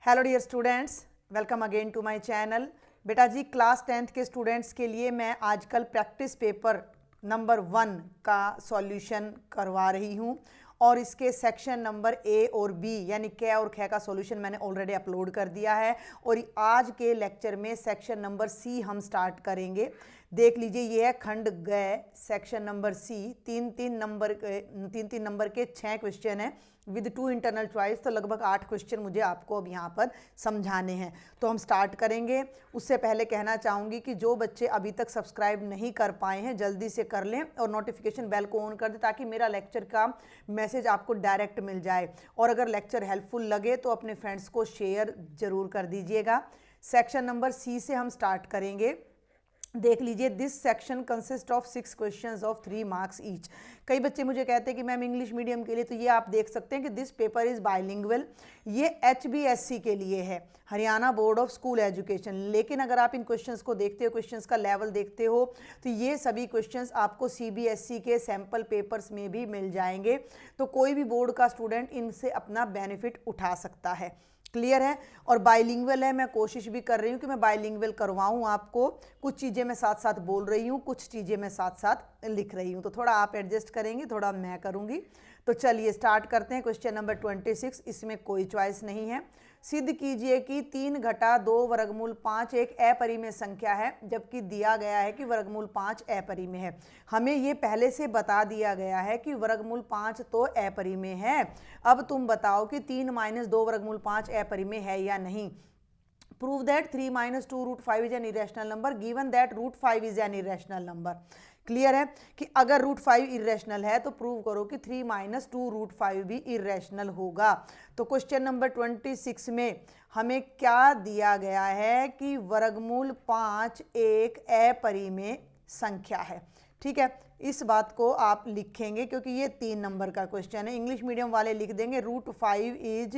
Hello dear students, welcome again to my channel. बेटा जी, class 10th के students के लिए मैं आजकल प्रैक्टिस पेपर नंबर 1 का सॉल्यूशन करवा रही हूँ और इसके सेक्शन नंबर ए और बी यानी क और ख का सॉल्यूशन मैंने ऑलरेडी अपलोड कर दिया है और आज के लेक्चर में सेक्शन नंबर सी हम स्टार्ट करेंगे। देख लीजिए, ये है खंड ग सेक्शन नंबर सी। तीन तीन नंबर के 6 क्वेश्चन हैं विद 2 इंटरनल चॉइस, तो लगभग 8 क्वेश्चन मुझे आपको अब यहाँ पर समझाने हैं। तो हम स्टार्ट करेंगे। उससे पहले कहना चाहूँगी कि जो बच्चे अभी तक सब्सक्राइब नहीं कर पाए हैं जल्दी से कर लें और नोटिफिकेशन बेल को ऑन कर दें ताकि मेरा लेक्चर का मैसेज आपको डायरेक्ट मिल जाए। और अगर लेक्चर हेल्पफुल लगे तो अपने फ्रेंड्स को शेयर ज़रूर कर दीजिएगा। सेक्शन नंबर सी से हम स्टार्ट करेंगे। देख लीजिए, this section consist of 6 questions of 3 marks each. कई बच्चे मुझे कहते हैं कि मैम इंग्लिश मीडियम के लिए, तो ये आप देख सकते हैं कि दिस पेपर इज़ बाइलिंगुअल। ये HBSC के लिए है, Haryana board of school education. लेकिन अगर आप इन क्वेश्चंस को देखते हो, क्वेश्चंस का लेवल देखते हो, तो ये सभी क्वेश्चंस आपको CBSE के सैम्पल पेपर्स में भी मिल जाएंगे। तो कोई भी बोर्ड का स्टूडेंट इनसे अपना बेनिफिट उठा सकता है। क्लियर है। और बाइलिंगुअल है, मैं कोशिश भी कर रही हूँ कि मैं बाइलिंगुअल करवाऊँ आपको। कुछ चीज़ें मैं साथ साथ बोल रही हूँ, कुछ चीज़ें मैं साथ साथ लिख रही हूँ, तो थोड़ा आप एडजस्ट करेंगे, थोड़ा मैं करूँगी। तो चलिए स्टार्ट करते हैं। क्वेश्चन नंबर 26, इसमें कोई चॉइस नहीं है। सिद्ध कीजिए कि 3 घटा 2 वर्गमूल 5 एक अपरिमेय संख्या है, जबकि दिया गया है कि वर्गमूल 5 अपरिमेय है। हमें ये पहले से बता दिया गया है कि वर्गमूल 5 तो अपरिमेय है। अब तुम बताओ कि 3 - 2 वर्गमूल 5 अपरिमेय है या नहीं। Prove that 3 - 2 √5 is an irrational number given that √5 is an irrational number. Clear है कि अगर √5 इरेशनल है तो प्रूव करो कि 3 - 2 √5 भी इरेशनल होगा। तो क्वेश्चन नंबर 26 में हमें क्या दिया गया है कि वर्गमूल 5 एक अपरिमेय संख्या है। ठीक है, इस बात को आप लिखेंगे क्योंकि ये 3 नंबर का क्वेश्चन है। इंग्लिश मीडियम वाले लिख देंगे √5 is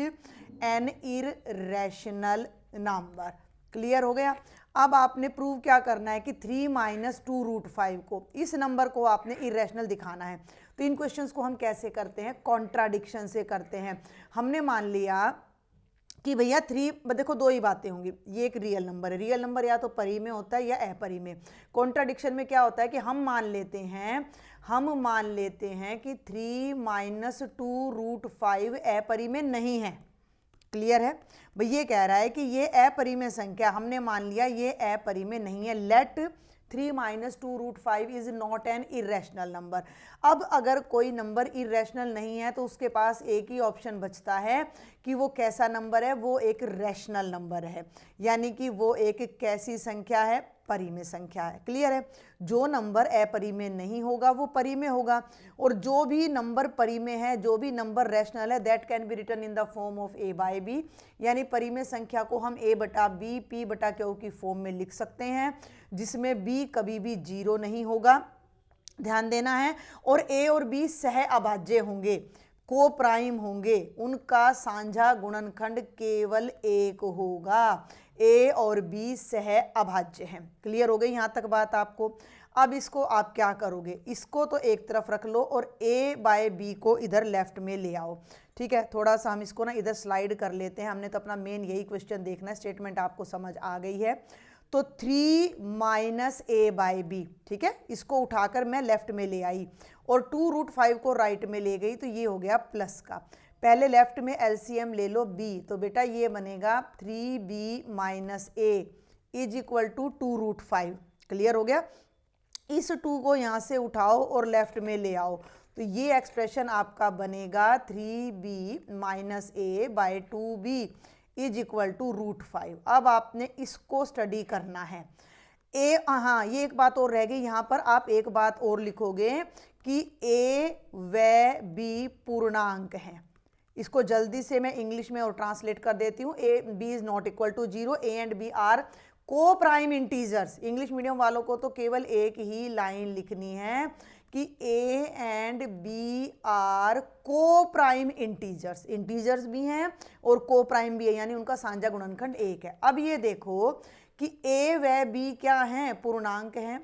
an irrational number. Clear हो गया। अब आपने प्रूव क्या करना है कि 3 - 2 √5 को, इस नंबर को आपने इरेशनल दिखाना है। तो इन क्वेश्चंस को हम कैसे करते हैं? कॉन्ट्राडिक्शन से करते हैं। हमने मान लिया कि भैया 3, देखो 2 ही बातें होंगी। ये एक रियल नंबर है, रियल नंबर या तो परिमेय होता है या अपरिमेय। कॉन्ट्राडिक्शन में क्या होता है कि हम मान लेते हैं कि 3 - 2 √5 अपरिमेय नहीं है। क्लियर है भाई, ये कह रहा है कि ये अपरिमेय संख्या, हमने मान लिया ये अपरिमेय नहीं है। Let 3 - 2 √5 is not an irrational number. अब अगर कोई नंबर इरेशनल नहीं है तो उसके पास एक ही ऑप्शन बचता है कि वो कैसा नंबर है, वो एक रैशनल नंबर है, यानी कि वो एक कैसी संख्या है? परिमेय संख्या है। क्लियर है। जो नंबर अपरिमेय नहीं होगा वो परिमेय होगा, और जो भी नंबर परिमेय है, जो भी नंबर रैशनल है, that can be written in the form of A/B, यानी परिमेय संख्या को हम A/B P/Q की फॉर्म में लिख सकते हैं, जिसमें B कभी भी 0 नहीं होगा, ध्यान देना है। और A और B सह अभाज्य होंगे, को प्राइम होंगे, उनका साझा गुणनखंड केवल 1 होगा। A और B सह अभाज्य हैं। क्लियर हो गई यहाँ तक बात आपको? अब इसको आप क्या करोगे? इसको तो एक तरफ रख लो और A/B को इधर लेफ्ट में ले आओ। ठीक है, थोड़ा सा हम इसको ना इधर स्लाइड कर लेते हैं। हमने तो अपना मेन यही क्वेश्चन देखना है। स्टेटमेंट आपको समझ आ गई है। तो 3 - A/B, ठीक है, इसको उठाकर मैं लेफ्ट में ले आई और 2 √5 को राइट में ले गई, तो ये हो गया प्लस का। पहले लेफ्ट में LCM ले लो B, तो बेटा ये बनेगा 3B - A is equal to 2 √5। Clear हो गया। इस 2 को यहाँ से उठाओ और लेफ्ट में ले आओ, तो ये एक्सप्रेशन आपका बनेगा 3B - A/2B is equal to √5। अब आपने इसको स्टडी करना है। हाँ, ये एक बात और रह गई यहाँ पर। आप एक बात और लिखोगे कि A व B पूर्णांक हैं। इसको जल्दी से मैं इंग्लिश में और ट्रांसलेट कर देती हूँ। A/B is not equal to 0। A and B are coprime integers. English medium वालों को तो केवल एक ही लाइन लिखनी है कि A and B are coprime integers. Integers भी हैं और को प्राइम भी है, यानी उनका साझा गुणनखंड 1 है। अब ये देखो कि A व B क्या हैं? पूर्णांक हैं।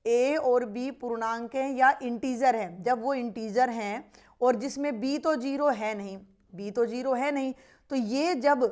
A और B पूर्णांक हैं या इंटीजर हैं? जब वो इंटीजर हैं और जिसमें B तो 0 है नहीं, B तो 0 है नहीं, तो ये जब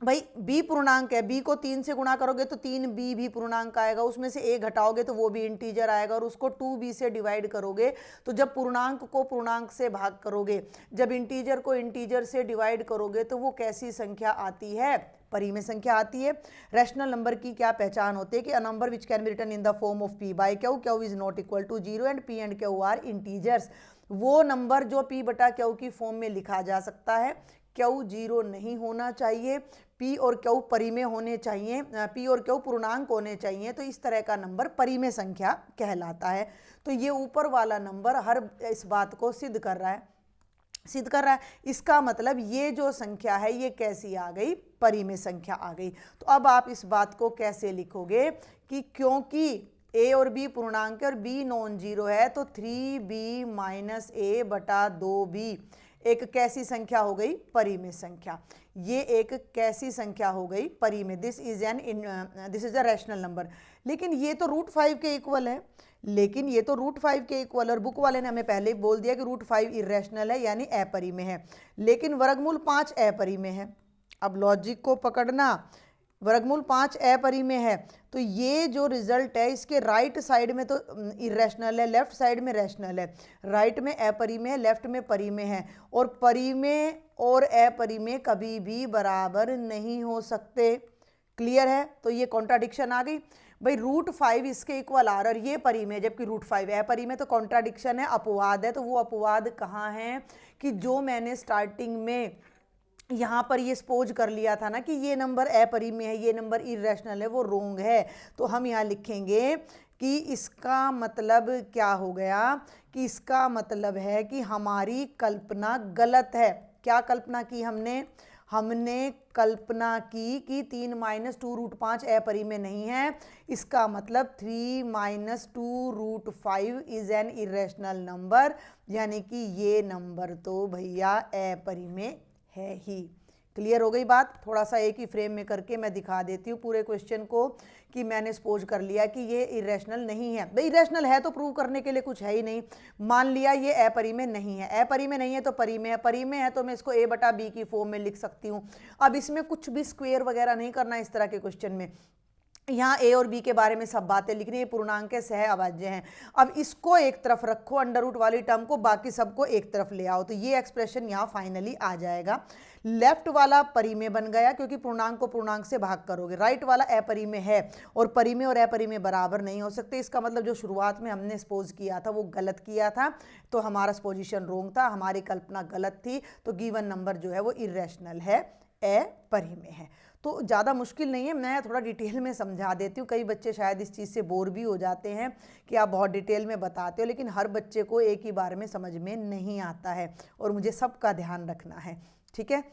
भाई b पूर्णांक है, b को 3 से गुणा करोगे तो 3b भी पूर्णांक आएगा, उसमें से a घटाओगे तो वो भी इंटीजर आएगा, और उसको 2b से डिवाइड करोगे तो जब पूर्णांक को पूर्णांक से भाग करोगे, जब इंटीजर को इंटीजर से डिवाइड करोगे तो वो कैसी संख्या आती है? परिमेय संख्या आती है। रैशनल नंबर की क्या पहचान होती है कि a number which can be written in the form of p by q, q is not equal to 0 and p and q are integers. वो नंबर जो p बटा q की फॉर्म में लिखा जा सकता है, q 0 नहीं होना चाहिए, p और q परिमेय होने चाहिए, p और q पूर्णांक होने चाहिए, तो इस तरह का नंबर परिमेय संख्या कहलाता है। तो ये ऊपर वाला नंबर हर इस बात को सिद्ध कर रहा है। इसका मतलब ये जो संख्या है ये कैसी आ गई? परिमेय संख्या आ गई। तो अब आप इस बात को कैसे लिखोगे कि क्योंकि a और b पूर्णांक है और b नॉन जीरो है तो 3b माइनस a बटा 2b एक कैसी संख्या हो गई? परिमेय संख्या। ये एक कैसी संख्या हो गई? परिमेय। This is a rational number. लेकिन ये तो √5 के इक्वल है, और बुक वाले ने हमें पहले ही बोल दिया कि √5 इर्रेशनल है यानी अपरिमेय है, लेकिन वर्गमूल 5 अपरिमेय है। अब लॉजिक को पकड़ना, वर्गमूल 5 अपरिमेय है तो ये जो रिजल्ट है इसके राइट साइड में तो इरेशनल है, लेफ्ट साइड में रैशनल है। राइट में अपरिमेय है, लेफ्ट में परिमेय है, और परिमेय और अपरिमेय कभी भी बराबर नहीं हो सकते। क्लियर है? तो ये कॉन्ट्राडिक्शन आ गई भाई। √5 इसके इक्वल आर और ये परिमेय जबकि √5 अपरिमेय, तो कॉन्ट्राडिक्शन है, अपवाद है। तो वो अपवाद कहाँ है कि जो मैंने स्टार्टिंग में यहाँ पर ये सपोज कर लिया था ना कि ये नंबर अपरिमेय है, ये नंबर इरेशनल है, वो रोंग है। तो हम यहाँ लिखेंगे कि इसका मतलब क्या हो गया कि इसका मतलब है कि हमारी कल्पना गलत है। क्या कल्पना की हमने कल्पना की कि 3 - 2√5 अपरिमेय नहीं है। इसका मतलब 3 - 2√5 इज एन इरेशनल नंबर, यानी कि ये नंबर तो भैया अपरिमेय है ही। क्लियर हो गई बात? थोड़ा सा एक ही फ्रेम में करके मैं दिखा देती हूँ पूरे क्वेश्चन को कि मैंने सपोज कर लिया कि ये इरेशनल नहीं है। भाई इरेशनल है तो प्रूव करने के लिए कुछ है ही नहीं। मान लिया ये अपरिमेय नहीं है, अपरिमेय नहीं है तो परिमेय है, परिमेय है तो मैं इसको a बटा b की फॉर्म में लिख सकती हूँ। अब इसमें कुछ भी स्क्वायर वगैरह नहीं करना इस तरह के क्वेश्चन में। यहाँ a और b के बारे में सब बातें लिखनी है, पूर्णांक के सह अभाज्य हैं। अब इसको एक तरफ रखो, अंडर रूट वाली टर्म को, बाकी सबको एक तरफ ले आओ, तो ये एक्सप्रेशन यहाँ फाइनली आ जाएगा। लेफ्ट वाला परिमेय बन गया क्योंकि पूर्णांक को पूर्णांक से भाग करोगे, राइट वाला अपरिमेय है, और परिमेय और अपरिमेय बराबर नहीं हो सकते। इसका मतलब जो शुरुआत में हमने सपोज किया था वो गलत किया था, तो हमारा सपोजिशन रोंग था, हमारी कल्पना गलत थी, तो गिवन नंबर जो है वो इरेशनल है, अपरिमेय है। तो ज़्यादा मुश्किल नहीं है, मैं थोड़ा डिटेल में समझा देती हूँ। कई बच्चे शायद इस चीज़ से बोर भी हो जाते हैं कि आप बहुत डिटेल में बताते हो, लेकिन हर बच्चे को एक ही बार में समझ में नहीं आता है और मुझे सबका ध्यान रखना है। ठीक है,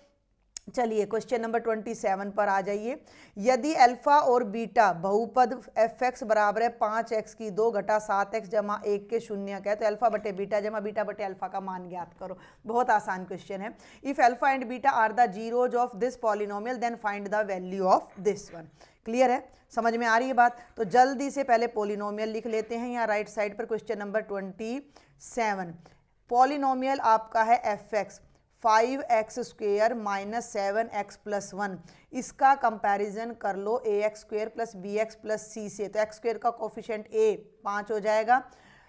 चलिए क्वेश्चन नंबर 27 पर आ जाइए। यदि अल्फा और बीटा बहुपद fx बराबर है 5x की 2 घटा 7x जमा 1 के शून्य है, तो अल्फा बटे बीटा जमा बीटा बटे अल्फा का मान ज्ञात करो। बहुत आसान क्वेश्चन है। If alpha and beta are the zeros of this polynomial then find the value of this one. Clear है? समझ में आ रही है बात? तो जल्दी से पहले पॉलिनोमियल लिख लेते हैं यहाँ राइट साइड पर। क्वेश्चन नंबर 27, पॉलिनोमियल आपका है fx 5x² - 7x + 1। इसका कंपैरिजन कर लो ax² + bx + c से, तो x² का कोफिशिएंट a 5 हो जाएगा,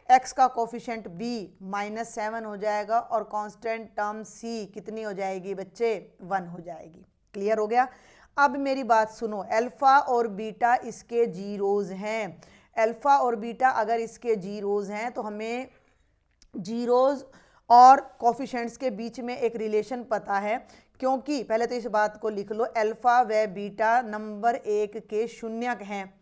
x का कोफिशिएंट b -7 हो जाएगा, और कांस्टेंट टर्म c कितनी हो जाएगी बच्चे? 1 हो जाएगी। क्लियर हो गया? अब मेरी बात सुनो, अल्फा और बीटा इसके जीरोज हैं। अल्फा और बीटा अगर इसके जीरोज हैं तो हमें जीरोज और कोफिशिएंट्स के बीच में एक रिलेशन पता है, क्योंकि पहले तो इस बात को लिख लो, अल्फा व बीटा नंबर 1 के शून्यक हैं।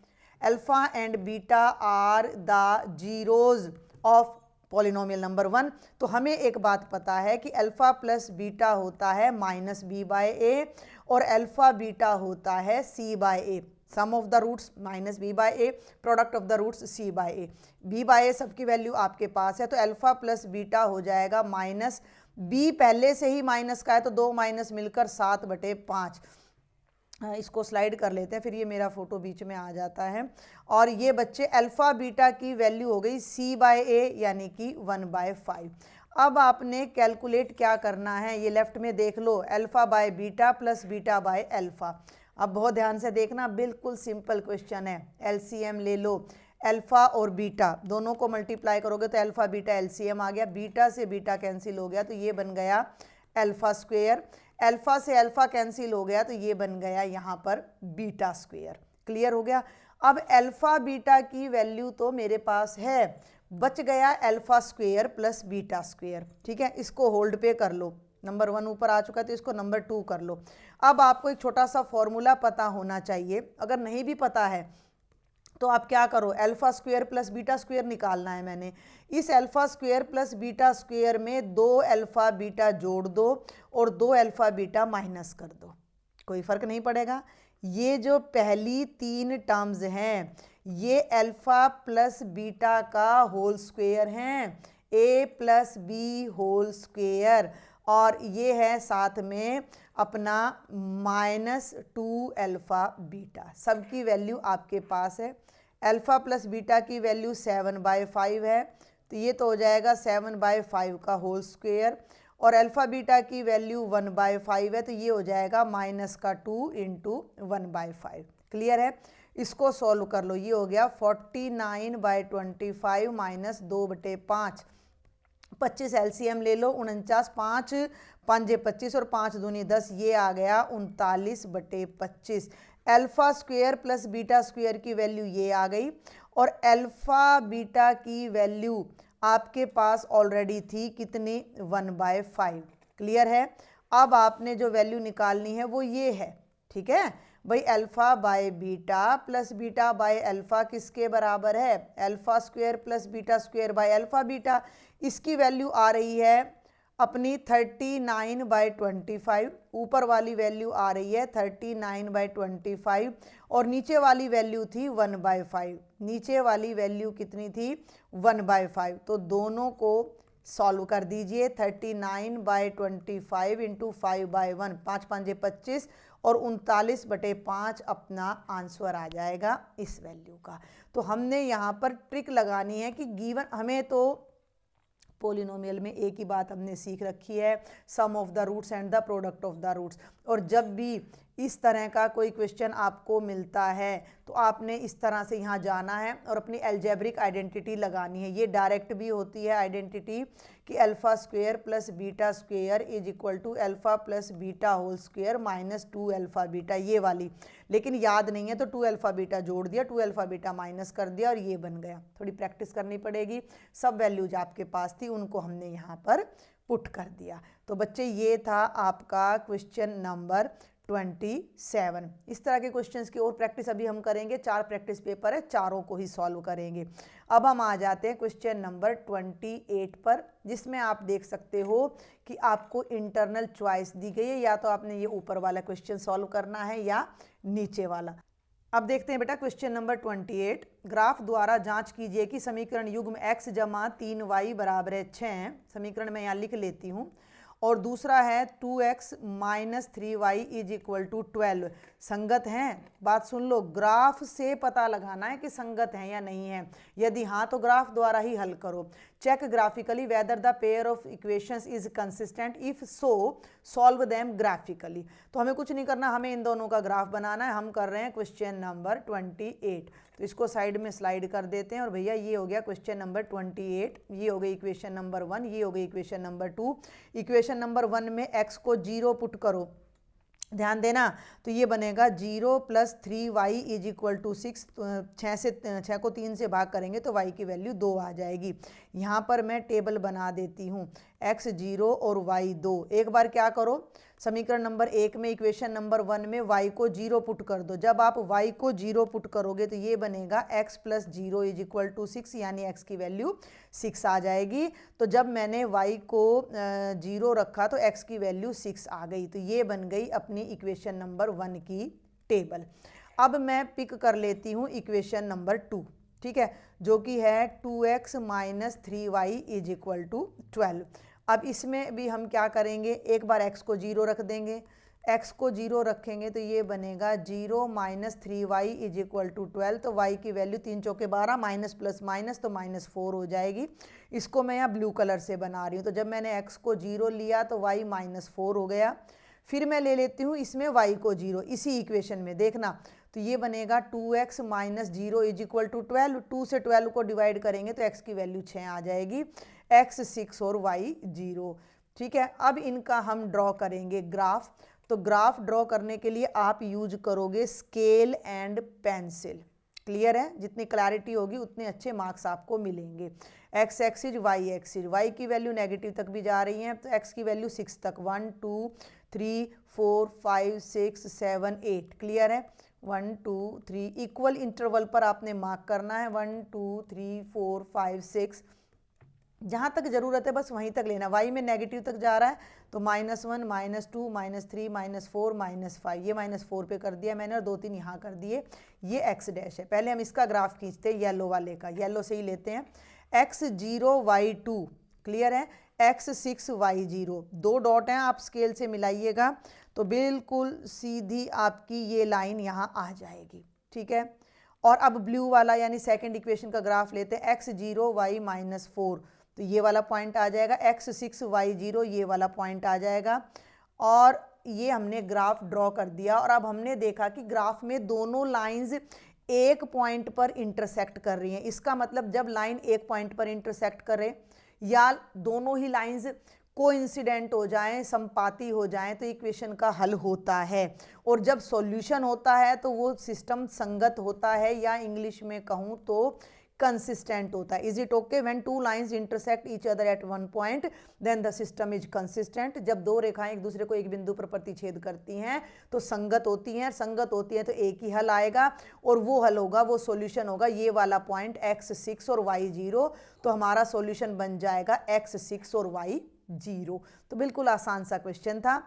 Alpha and beta are the zeros of polynomial number 1। तो हमें एक बात पता है कि अल्फा प्लस बीटा होता है -b/a और अल्फा बीटा होता है c/a। Sum of the roots -b/a, product of the roots c/a। b/a सबकी वैल्यू आपके पास है, तो अल्फा प्लस बीटा हो जाएगा -b, पहले से ही माइनस का है तो 2 माइनस मिलकर 7/5। इसको स्लाइड कर लेते हैं, फिर ये मेरा फोटो बीच में आ जाता है। और ये बच्चे अल्फा बीटा की वैल्यू हो गई c/a यानी कि 1/5। अब आपने कैलकुलेट क्या करना है, ये लेफ्ट में देख लो, alpha by beta plus beta by alpha. अब बहुत ध्यान से देखना, बिल्कुल सिंपल क्वेश्चन है। एलसीएम ले लो, अल्फा और बीटा दोनों को मल्टीप्लाई करोगे तो अल्फा बीटा एलसीएम आ गया, बीटा से बीटा कैंसिल हो गया तो ये बन गया अल्फा स्क्वेयर, अल्फा से अल्फा कैंसिल हो गया तो ये बन गया यहाँ पर बीटा स्क्वेयर। क्लियर हो गया। अब अल्फा बीटा की वैल्यू तो मेरे पास है, बच गया alpha square plus beta square. ठीक है, इसको होल्ड पे कर लो, नंबर 1 ऊपर आ चुका है तो इसको नंबर 2 कर लो। अब आपको एक छोटा सा फॉर्मूला पता होना चाहिए, अगर नहीं भी पता है तो आप क्या करो, alpha square plus beta square निकालना है मैंने। इस alpha square plus beta square में 2 अल्फा बीटा जोड़ दो और 2 अल्फा बीटा माइनस कर दो, कोई फर्क नहीं पड़ेगा। ये जो पहली 3 टर्म्स हैं ये अल्फा प्लस बीटा का होल स्क्वेयर हैं, ए प्लस बी होल स्क्वेयर, और ये है साथ में अपना -2 अल्फा बीटा। सबकी वैल्यू आपके पास है। अल्फा प्लस बीटा की वैल्यू 7/5 है तो ये तो हो जाएगा 7/5 का होल स्क्वेयर, और अल्फा बीटा की वैल्यू 1/5 है तो ये हो जाएगा -2 × 1/5। क्लियर है। इसको सॉल्व कर लो, ये हो गया 49/25 - 2/5, 25 एलसीएम ले लो, 49, 5 5 25 और 5 दूनी 10, ये आ गया 39/25। Alpha square plus beta square की वैल्यू ये आ गई, और अल्फा बीटा की वैल्यू आपके पास ऑलरेडी थी कितनी, 1/5। क्लियर है। अब आपने जो वैल्यू निकालनी है वो ये है। ठीक है भाई, alpha by beta plus beta by alpha किसके बराबर है, alpha square plus beta square by alpha beta. इसकी वैल्यू आ रही है अपनी 39/25, ऊपर वाली वैल्यू आ रही है 39/25, और नीचे वाली वैल्यू थी 1/5। नीचे वाली वैल्यू कितनी थी, 1/5। तो दोनों को सॉल्व कर दीजिए, 39/25 × 5/1, 5 5 25 और 39/5 अपना आंसर आ जाएगा इस वैल्यू का। तो हमने यहाँ पर ट्रिक लगानी है कि गिवन, हमें तो पोलिनोमियल में एक ही बात हमने सीख रखी है, sum of the roots and the product of the roots. और जब भी इस तरह का कोई क्वेश्चन आपको मिलता है तो आपने इस तरह से यहाँ जाना है और अपनी अलजेब्रिक आइडेंटिटी लगानी है। ये डायरेक्ट भी होती है आइडेंटिटी कि alpha square plus beta square is equal to alpha plus beta whole square -2 alpha beta, ये वाली। लेकिन याद नहीं है तो 2 अल्फा बीटा जोड़ दिया, 2 अल्फा बीटा माइनस कर दिया और ये बन गया। थोड़ी प्रैक्टिस करनी पड़ेगी। सब वैल्यूज आपके पास थी उनको हमने यहाँ पर पुट कर दिया। तो बच्चे ये था आपका क्वेश्चन नंबर 27। इस तरह के क्वेश्चंस की और प्रैक्टिस अभी हम करेंगे। 4 प्रैक्टिस पेपर है, चारों को ही सॉल्व करेंगे। अब हम आ जाते हैं क्वेश्चन नंबर 28 पर, जिसमें आप देख सकते हो कि आपको इंटरनल चॉइस दी गई है, या तो आपने ये ऊपर वाला क्वेश्चन सॉल्व करना है या नीचे वाला। अब देखते हैं बेटा क्वेश्चन नंबर 28। ग्राफ द्वारा जांच कीजिए कि समीकरण युग्म x = 3y = 6, समीकरण मैं यहाँ लिख लेती हूँ, और दूसरा है 2x - 3y = 12 संगत हैं। बात सुन लो, ग्राफ से पता लगाना है कि संगत हैं या नहीं है। यदि हाँ तो ग्राफ द्वारा ही हल करो। Check graphically whether the pair of equations is consistent, if so solve them graphically. तो हमें कुछ नहीं करना, हमें इन दोनों का ग्राफ बनाना है। हम कर रहे हैं क्वेश्चन नंबर 28। तो इसको साइड में स्लाइड कर देते हैं, और भैया ये हो गया क्वेश्चन नंबर 28, ये हो गई इक्वेशन नंबर 1, ये हो गई इक्वेशन नंबर 2। इक्वेशन नंबर 1 में x को 0 पुट करो, ध्यान देना, तो ये बनेगा 0 + 3y = 6। 6 को 3 से भाग करेंगे तो y की वैल्यू 2 आ जाएगी। यहाँ पर मैं टेबल बना देती हूँ, x 0 और y 2। एक बार क्या करो, समीकरण नंबर 1 में इक्वेशन नंबर 1 में y को 0 पुट कर दो। जब आप y को 0 पुट करोगे तो ये बनेगा x + 0 = 6, यानी x की वैल्यू 6 आ जाएगी। तो जब मैंने y को 0 रखा तो x की वैल्यू 6 आ गई। तो ये बन गई अपनी इक्वेशन नंबर 1 की टेबल। अब मैं पिक कर लेती हूँ इक्वेशन नंबर 2, ठीक है, जो कि है 2x - 3y = 12। अब इसमें भी हम क्या करेंगे, एक बार x को 0 रख देंगे, x को 0 रखेंगे तो ये बनेगा 0 minus 3y is equal to 12। तो y की वैल्यू 3 चौके 12, माइनस प्लस माइनस तो -4 हो जाएगी। इसको मैं यहाँ ब्लू कलर से बना रही हूँ। तो जब मैंने x को 0 लिया तो y -4 हो गया। फिर मैं ले लेती हूँ इसमें y को 0, इसी इक्वेशन में देखना, तो ये बनेगा 2x minus 0 is equal to 12। 2 से 12 को डिवाइड करेंगे तो x की वैल्यू 6 आ जाएगी, x 6 और y 0। ठीक है, अब इनका हम ड्रॉ करेंगे ग्राफ। तो ग्राफ ड्रॉ करने के लिए आप यूज करोगे स्केल एंड पेंसिल। क्लियर है? जितनी क्लैरिटी होगी उतने अच्छे मार्क्स आपको मिलेंगे। X axis, y axis, y की वैल्यू नेगेटिव तक भी जा रही है तो एक्स की वैल्यू 6 तक, 1 2 3 4 5 6 7 8। क्लियर है? 1 2 3 इक्वल इंटरवल पर आपने मार्क करना है, 1 2 3 4 5 6, जहाँ तक ज़रूरत है बस वहीं तक लेना। वाई में नेगेटिव तक जा रहा है तो -1 -2 -3 -4 -5, ये -4 पे कर दिया मैंने और 2 3 यहाँ कर दिए। ये एक्स डैश है। पहले हम इसका ग्राफ खींचते हैं येलो वाले का, येलो से ही लेते हैं। x0 y2, क्लियर है? x6 y0, 2 डॉट हैं, आप स्केल से मिलाइएगा तो बिल्कुल सीधी आपकी ये लाइन यहाँ आ जाएगी। ठीक है, और अब ब्लू वाला यानी सेकंड इक्वेशन का ग्राफ लेते हैं। x0 y -4, तो ये वाला पॉइंट आ जाएगा, x6 y0 ये वाला पॉइंट आ जाएगा। और ये हमने ग्राफ ड्रॉ कर दिया और अब हमने देखा कि ग्राफ में दोनों लाइंस एक पॉइंट पर इंटरसेक्ट कर रही हैं। इसका मतलब जब लाइन एक पॉइंट पर इंटरसेक्ट करे या दोनों ही लाइंस कोइंसिडेंट हो जाएं, संपाती हो जाएं, तो इक्वेशन का हल होता है। और जब सॉल्यूशन होता है तो वो सिस्टम संगत होता है, या इंग्लिश में कहूँ तो कंसिस्टेंट होता है। Is it okay? When two lines intersect each other at one point then the system is consistent. जब दो रेखाएं एक दूसरे को एक बिंदु पर प्रतिच्छेद करती हैं तो संगत होती हैं, संगत होती हैं तो एक ही हल आएगा और वो हल होगा, वो सॉल्यूशन होगा ये वाला पॉइंट x6 और y0। तो हमारा सॉल्यूशन बन जाएगा x6 और y0। तो बिल्कुल आसान सा क्वेश्चन था।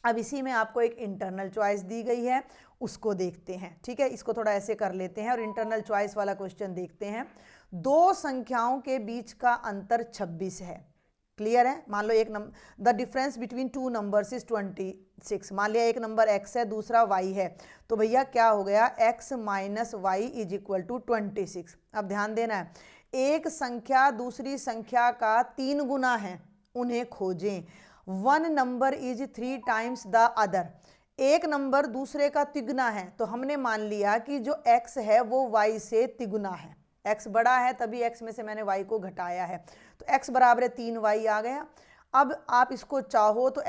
अब इसी में आपको एक इंटरनल चॉइस दी गई है, उसको देखते हैं। ठीक है, इसको थोड़ा ऐसे कर लेते हैं और इंटरनल चॉइस वाला क्वेश्चन देखते हैं। दो संख्याओं के बीच का अंतर 26 है। क्लियर है? मान लो एक number, the difference between two numbers is 26। मान लिया एक नंबर x है, दूसरा y है, तो भैया क्या हो गया, x minus y is equal to 26। अब ध्यान देना है, एक संख्या दूसरी संख्या का 3 गुना है, उन्हें खोजें। One number is 3 times the other, एक नंबर दूसरे का तिगुना है, तो हमने मान लिया कि जो x है वो y से तिगुना है। x बड़ा है तभी x में से मैंने y को घटाया है, तो x बराबर है 3y आ गया। अब आप इसको चाहो तो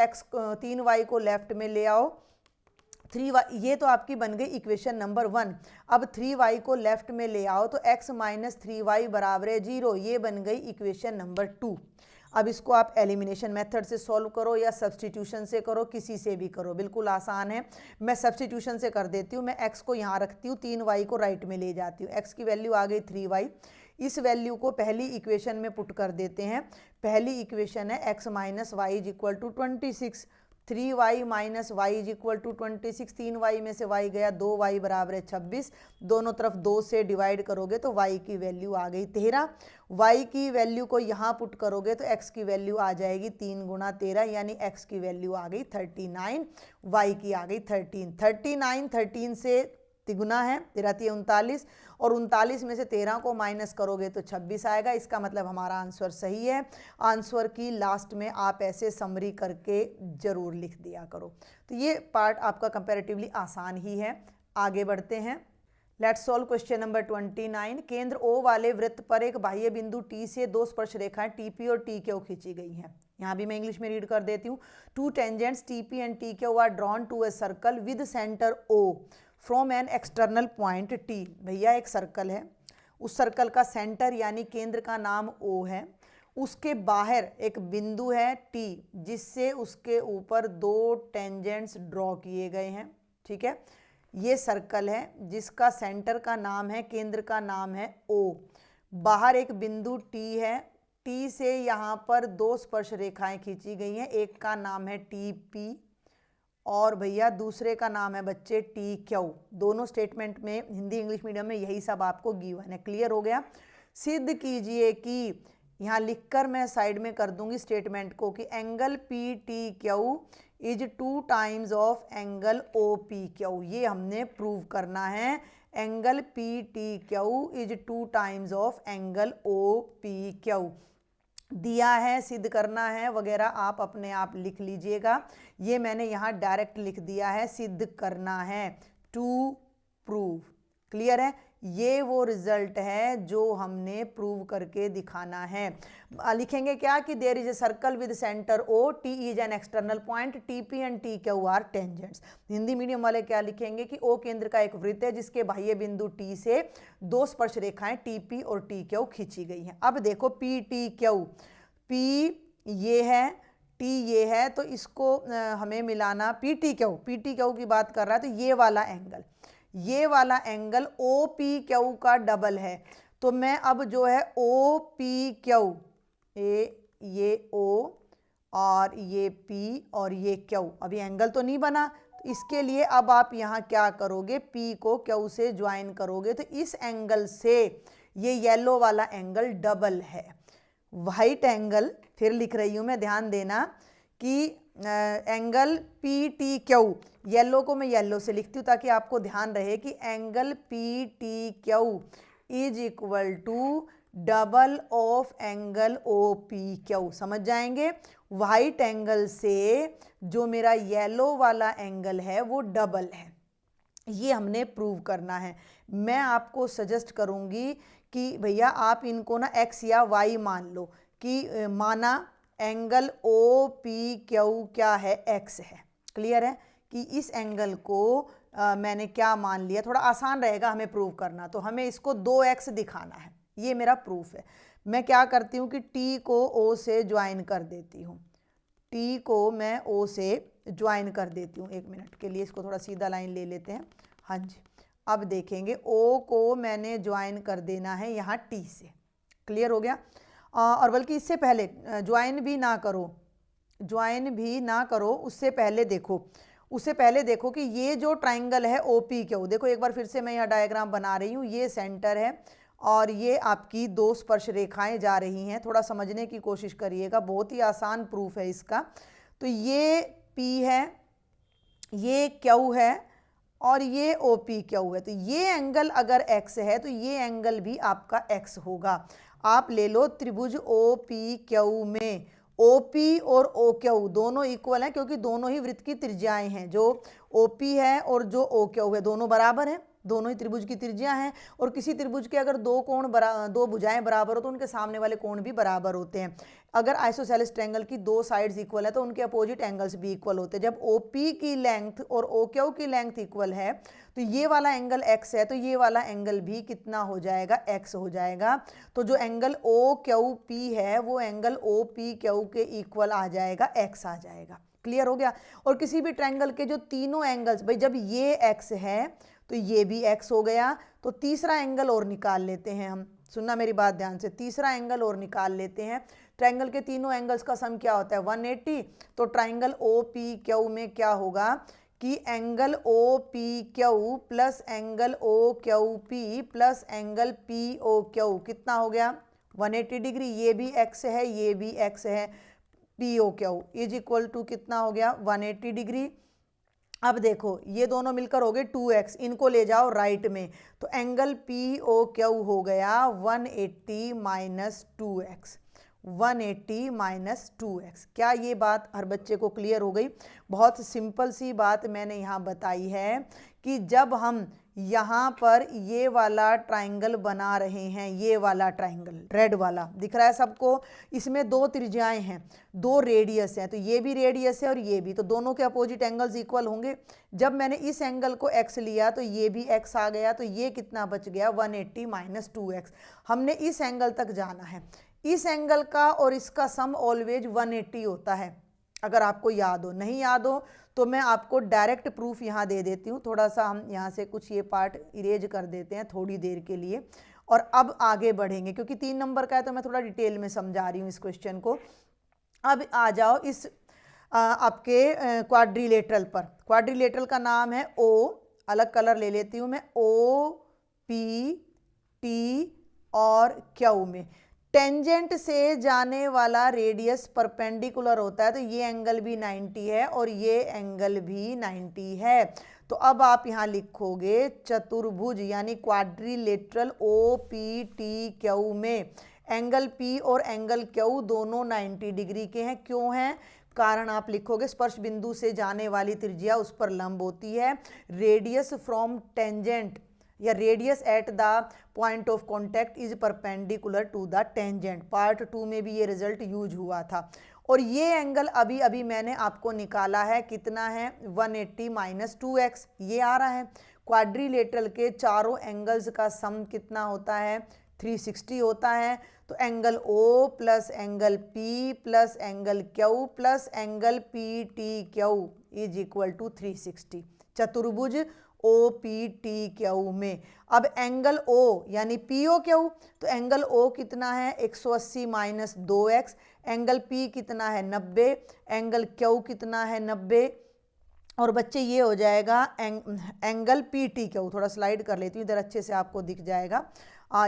3y को लेफ्ट में ले आओ, 3y, ये तो आपकी बन गई इक्वेशन नंबर 1। अब 3y को लेफ्ट में ले आओ तो x माइनस 3y बराबर है 0, ये बन गई इक्वेशन नंबर 2। अब इसको आप एलिमिनेशन मेथड से सॉल्व करो या सब्स्टिट्यूशन से करो, किसी से भी करो, बिल्कुल आसान है। मैं सब्स्टिट्यूशन से कर देती हूँ। मैं x को यहाँ रखती हूँ, 3y को राइट में ले जाती हूँ। x की वैल्यू आ गई 3y, इस वैल्यू को पहली इक्वेशन में पुट कर देते हैं। पहली इक्वेशन है x minus y is equal to 26, 3y minus y is equal to 26, 3y में से y गया, 2y बराबर है 26, दोनों तरफ 2 से डिवाइड करोगे तो y की वैल्यू आ गई 13। y की वैल्यू को यहाँ पुट करोगे तो x की वैल्यू आ जाएगी 3 गुना 13, यानी x की वैल्यू आ गई 39, y की आ गई 13। 39 13 से तिगुना है, 13 39, और 39 में से 13 को माइनस करोगे तो 26 आएगा। इसका मतलब हमारा आंसर सही है। आंसर की लास्ट में आप ऐसे समरी करके जरूर लिख दिया करो। तो ये पार्ट आपका कंपैरेटिवली आसान ही है। आगे बढ़ते हैं, लेट्स सॉल्व क्वेश्चन नंबर 29। केंद्र O वाले वृत्त पर एक बाह्य बिंदु T से दो स्पर्श रेखाएं TP और TQ खींची गई हैं। यहाँ भी मैं इंग्लिश में रीड कर देती हूँ। Two tangents TP and TQ are drawn to a circle with centre O from an external point T। भैया एक सर्कल है, उस सर्कल का सेंटर यानी केंद्र का नाम O है, उसके बाहर एक बिंदु है T जिससे उसके ऊपर दो टेंजेंट्स ड्रॉ किए गए हैं। ठीक है, ये सर्कल है जिसका सेंटर का नाम है, केंद्र का नाम है O। बाहर एक बिंदु T है, T से यहाँ पर दो स्पर्श रेखाएं खींची गई हैं, एक का नाम है TP और भैया दूसरे का नाम है बच्चे TQ। दोनों स्टेटमेंट में हिंदी इंग्लिश मीडियम में यही सब आपको गिवन है। क्लियर हो गया? सिद्ध कीजिए कि, यहाँ लिखकर मैं साइड में कर दूंगी स्टेटमेंट को, कि angle PTQ is 2 times of angle O P Q. ये हमने प्रूव करना है, angle P T Q is 2 times of angle O P Q. दिया है, सिद्ध करना है वगैरह आप अपने आप लिख लीजिएगा। ये मैंने यहाँ डायरेक्ट लिख दिया है, सिद्ध करना है, टू प्रूव। क्लियर है? ये वो रिजल्ट है जो हमने प्रूव करके दिखाना है। लिखेंगे क्या कि there is a circle with centre O, T is an external point, T P and T Q are tangents. Hindi medium वाले क्या लिखेंगे कि ओ केंद्र का एक वृत्त है जिसके बाह्य बिंदु टी से दो स्पर्श रेखाएं टी पी और टी क्यू खींची गई हैं। अब देखो पी टी क्यू, पी ये है, टी ये है, तो इसको हमें मिलाना, पी टी क्यू की बात कर रहा है, तो ये वाला एंगल, ये वाला एंगल ओ पी क्यू का डबल है। तो मैं अब जो है ओ पी क्यू, ये ओ और ये पी और ये क्यू, अभी एंगल तो नहीं बना, तो इसके लिए अब आप यहाँ क्या करोगे, पी को क्यू से ज्वाइन करोगे, तो इस एंगल से ये येलो वाला एंगल डबल है। वाइट एंगल फिर लिख रही हूँ मैं, ध्यान देना कि angle P T Q, yellow को मैं येलो से लिखती हूँ ताकि आपको ध्यान रहे कि angle P T Q is equal to double of angle O P Q. समझ जाएंगे? वाइट एंगल से जो मेरा येलो वाला एंगल है वो डबल है, ये हमने प्रूव करना है। मैं आपको सजेस्ट करूँगी कि भैया आप इनको ना x या y मान लो, कि माना एंगल ओ पी क्यू क्या है, x है। क्लियर है कि इस एंगल को मैंने क्या मान लिया, थोड़ा आसान रहेगा हमें प्रूव करना, तो हमें इसको 2x दिखाना है, ये मेरा प्रूफ है। मैं क्या करती हूँ कि t को o से ज्वाइन कर देती हूँ, t को मैं o से ज्वाइन कर देती हूँ। एक मिनट के लिए इसको थोड़ा सीधा लाइन ले लेते हैं। हाँ जी, अब देखेंगे o को मैंने ज्वाइन कर देना है यहाँ t से। क्लियर हो गया? और बल्कि इससे पहले ज्वाइन भी ना करो, उससे पहले देखो कि ये जो ट्राइंगल है ओ पी क्यू, देखो एक बार फिर से मैं यहाँ डायग्राम बना रही हूँ, ये सेंटर है और ये आपकी दो स्पर्श रेखाएं जा रही हैं। थोड़ा समझने की कोशिश करिएगा, बहुत ही आसान प्रूफ है इसका। तो ये P है, ये Q है और ये OPQ है। तो ये एंगल अगर X है तो ये एंगल भी आपका X होगा। आप ले लो त्रिभुज OPQ में OP और OQ दोनों इक्वल हैं, क्योंकि दोनों ही वृत्त की त्रिज्याएं हैं। जो OP है और जो OQ है दोनों बराबर हैं, दोनों ही त्रिभुज की त्रिज्या हैं। और किसी त्रिभुज के अगर दो भुजाएं बराबर हो तो उनके सामने वाले कोण भी बराबर होते हैं। अगर आइसोसेलेस ट्रायंगल की दो साइड्स इक्वल है तो उनके अपोजिट एंगल्स भी इक्वल होते हैं। जब OP की लेंथ और OQ की लेंथ इक्वल है तो ये वाला एंगल x है, तो ये वाला एंगल भी कितना हो जाएगा, x हो जाएगा। तो जो एंगल OQP है वो एंगल OPQ के इक्वल आ जाएगा, x आ जाएगा। क्लियर हो गया? और किसी भी ट्रायंगल के जो तीनों एंगल्स, भाई जब ये x है तो ये भी x हो गया, तो तीसरा एंगल और निकाल लेते हैं हम। सुनना मेरी बात ध्यान से, तीसरा एंगल और निकाल लेते हैं। ट्रायंगल के तीनों एंगल्स का सम क्या होता है, 180। तो ट्रायंगल OPQ में क्या होगा कि angle OPQ plus angle OQP plus angle POQ कितना हो गया, 180 डिग्री। ये भी x है, ये भी x है। POQ इज इक्वल टू कितना हो गया, 180 डिग्री। अब देखो ये दोनों मिलकर हो गए 2x, इनको ले जाओ राइट में, तो एंगल POQ हो गया 180 माइनस 2x, 180 माइनस 2x। क्या ये बात हर बच्चे को क्लियर हो गई? बहुत सिंपल सी बात मैंने यहाँ बताई है कि जब हम यहाँ पर ये वाला ट्रायंगल बना रहे हैं, ये वाला ट्रायंगल रेड वाला दिख रहा है सबको, इसमें दो त्रिज्याएं हैं, दो रेडियस हैं, तो ये भी रेडियस है और ये भी, तो दोनों के अपोजिट एंगल्स इक्वल होंगे। जब मैंने इस एंगल को x लिया तो ये भी x आ गया, तो ये कितना बच गया, 180 माइनस 2x। हमने इस एंगल तक जाना है। इस एंगल का और इसका सम ऑलवेज 180 होता है, अगर आपको याद हो। नहीं याद हो तो मैं आपको डायरेक्ट प्रूफ यहाँ दे देती हूँ। थोड़ा सा हम यहाँ से कुछ ये पार्ट इरेज कर देते हैं थोड़ी देर के लिए, और अब आगे बढ़ेंगे क्योंकि 3 नंबर का है तो मैं थोड़ा डिटेल में समझा रही हूँ इस क्वेश्चन को। अब आ जाओ इस आपके क्वाड्रिलेटरल पर। क्वाड्रिलेटरल का नाम है O, अलग कलर ले लेती हूँ मैं, OPT और Q में टेंजेंट से जाने वाला रेडियस परपेंडिकुलर होता है, तो ये एंगल भी 90 है और ये एंगल भी 90 है। तो अब आप यहाँ लिखोगे चतुर्भुज यानी quadrilateral O P T Q में एंगल P और एंगल Q दोनों 90 डिग्री के हैं। क्यों हैं? कारण आप लिखोगे स्पर्श बिंदु से जाने वाली त्रिज्या उस पर लंब होती है। रेडियस फ्रॉम टेंजेंट या radius at the point of contact is perpendicular to the tangent. Part 2 में भी ये रिजल्ट यूज हुआ था। और ये एंगल अभी अभी मैंने आपको निकाला है, कितना है 180 माइनस 2x, ये आ रहा है। क्वाड्रिलेटरल के चारों एंगल्स का सम कितना होता है 360 होता है। तो angle O plus angle P plus angle Q plus angle PTQ is equal to 360। चतुर्भुज OPTQ में अब एंगल O यानी POQ, तो एंगल O कितना है 180 माइनस 2x, एंगल P कितना है 90, एंगल Q कितना है 90, और बच्चे ये हो जाएगा एंगल PTQ। थोड़ा स्लाइड कर लेती हूँ इधर, अच्छे से आपको दिख जाएगा।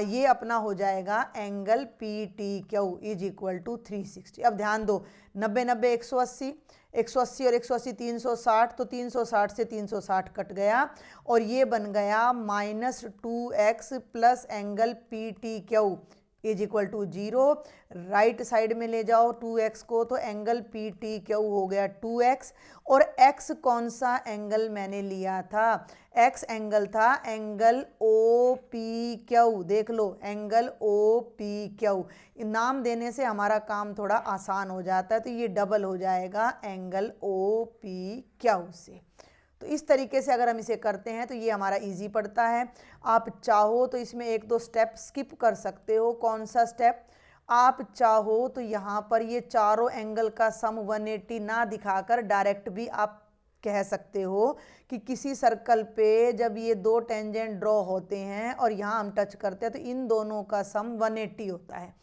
ये अपना हो जाएगा angle PTQ is equal to 360। अब ध्यान दो 90 90 180, 180 और 180 360, तो 360 से 360 कट गया और ये बन गया minus 2x plus angle PTQ is equal to 0। Right side में ले जाओ 2x को, तो एंगल PTQ हो गया 2x। और x कौन सा एंगल मैंने लिया था? x एंगल था एंगल OPQ। देख लो एंगल OPQ, नाम देने से हमारा काम थोड़ा आसान हो जाता है, तो ये डबल हो जाएगा एंगल OPQ से। तो इस तरीके से अगर हम इसे करते हैं तो ये हमारा इजी पड़ता है। आप चाहो तो इसमें एक दो स्टेप स्किप कर सकते हो। कौन सा स्टेप? आप चाहो तो यहाँ पर ये चारों एंगल का सम 180 ना दिखाकर डायरेक्ट भी आप कह सकते हो कि किसी सर्कल पे जब ये दो टेंजेंट ड्रॉ होते हैं और यहाँ हम टच करते हैं तो इन दोनों का सम 180 होता है।